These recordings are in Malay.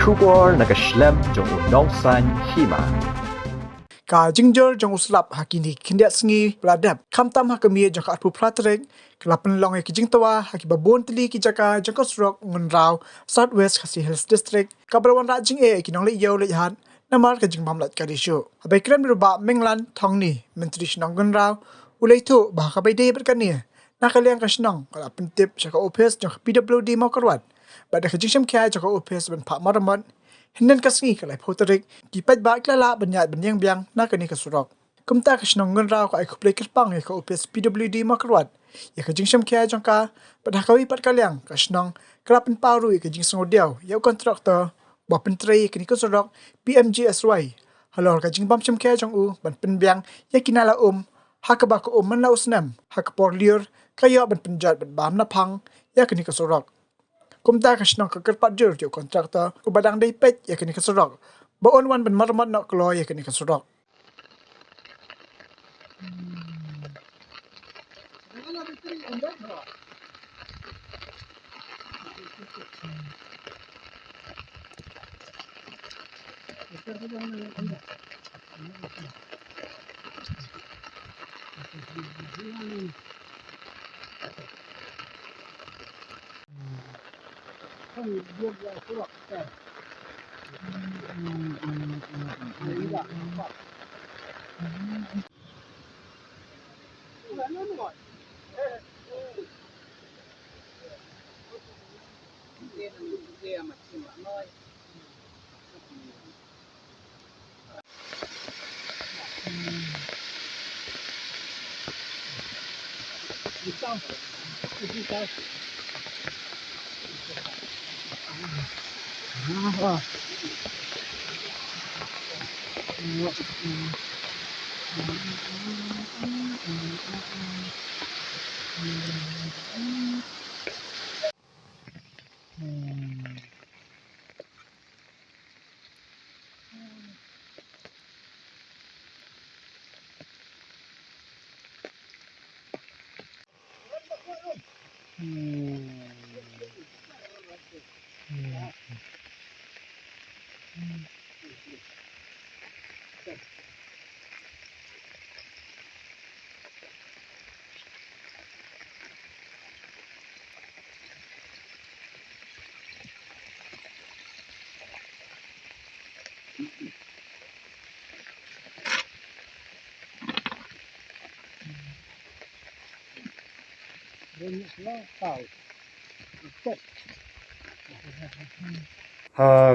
Kubor nakaslem jong unongsan hima. Ka jingjer jong uslap hakini kindiat sengi beladap kamtam hakami jong atpu pratrek kelapan long ki jingtawa haki babon teli ki jaka jong kosrok ngunrau Southwest Khasi Hills District kabrawan rajing kinong le yau le han namar ka jing mamlat kadisho abai kran berba menglan thongni menteri shnong ngunrau ulai tu bah ka bai de berkania nakaliang ka shnong kala pentip jaka opes jong PWD mau karwat pada ka jingsham kya jaka opes ben pak maramot Hinan kasngi kalai poterik kipat ba klala banyat banyang biang nakani kasurok. Kumta kasnong ngunraw ka ay kuplay kirpang ka upis PWD makarwat. Ya ka jingsham kaya jangka padhakawi pat kalyang kasnong kerapan paru ka jingsong odiaw ya kontraktor ba pentray kani kasurok PMGSY. Halor ka jingbam sham kaya jang u ban penbiang ya kinala hakaba ko man la usnam hakapor liur kaya ban penjat ban bam na phang ya kani kasurok. Kumta kasnong kakerpat jur jo kontraktor ubadang day pet ya kini kasurok. Baon wan ben marmat nak kelo ya kini kasurok.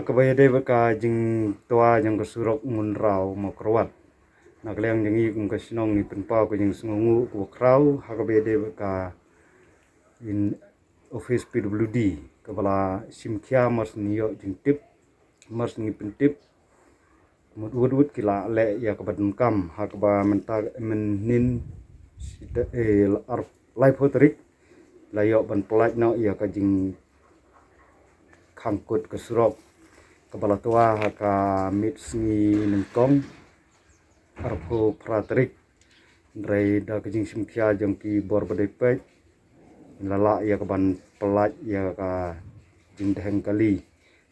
Kabaya deba ka jing tua jang kasurok ngunrau mau kerwat nak liang jang i kum kasinong ni penpau ka jing sungungu ku krau kabaya deba ka in office PWD kabala simkia mas niyo jing tip mas ni pentip mudwud kila le ya kabadun kam hakaba mentag menin life hoterik layo ban pelaj no ya ka jing kangkut kesurok kepala tua haka mitsi nengkong arpo praterik dari da kejing simkia jangki bor bedepet lala ya kaban pelat ya ka jing deheng kali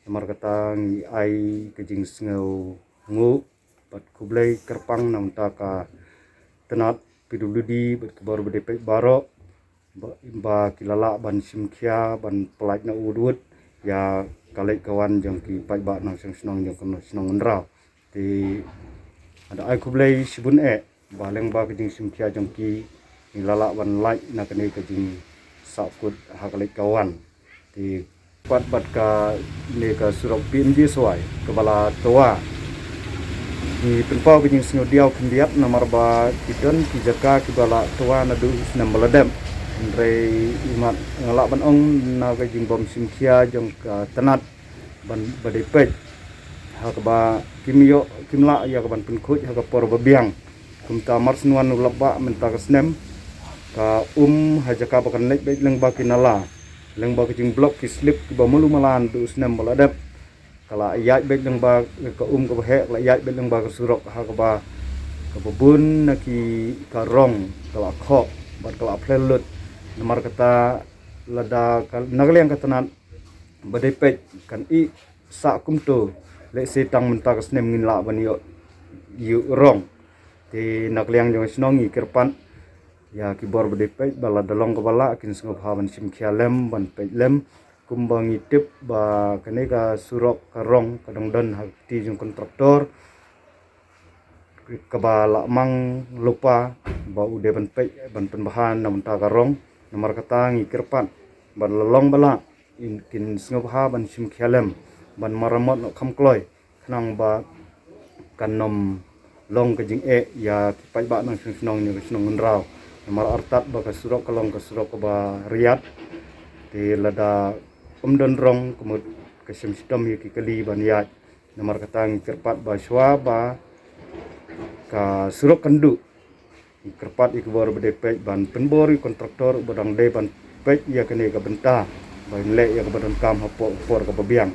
namar kata ngi ai kejing sengau ngu bat kublai kerpang nam ta ka tenat PWD bat bor bedepet baro ba kilala ban simkia ban pelat na udut ya kalai kawan jang ki pai ba nang senong jang kono senong ndraw ti ada ai kublai sibun baleng ba kejing simkia jang ki nilala wan like na kene kejing sakut hakalai kawan ti pat ka ne ka surok PMG soai kepala toa ni penpau kejing senodiau kendiat nomor ba kidon ki jaka ki bala toa na du senam baladam Andre imat ngalak ban ong na ka jing bom simkia jong ka tenat ban badepet hakaba kimyo kimla ya ka ban penkut haka por babiang kumta mars nuan ulaba menta ka snem ka hajaka bakan lek bek leng ba kinala leng ba jing blok ki slip ki ba mulu malan du snem baladap kala ayat bek leng ba ka ka he la ayat bek leng ba ka surok hakaba ka bubun na ki ka rong kala khok bat kala plelut nomor kata lada nagaliang katanat badepet kan i sa kumto le se tang menta ka snem ngin la ban yo yu rong ti nak liang jong snongi kerpan ya ki bor bede pe bala dalong ka bala kin sngop ha ban sim khialem ban pe lem kumbang itip ba kene ka surok ka rong kadang dan ha ti jong kontraktor kabala mang lupa ba ude ban pe ban penbahan nam ta ka rong namar kata ngi kerpan ban lolong bala in kin sngop ha ban sim khialem ban maramot no kham kloi nang ba kanom long ka jing ya pai ba nang snong ni snong ngrao namar artat ba ka surok kalong ka surok ba riat ti lada umdon rong kumut ka sim sistem ki kali ban ya namar katang kerpat ba shwa ba ka surok kandu kerpat ikbor bede pe ban penbori kontraktor badang de ban pe ya kene ka benta ban le ya ka badan kam hapo por ka babiang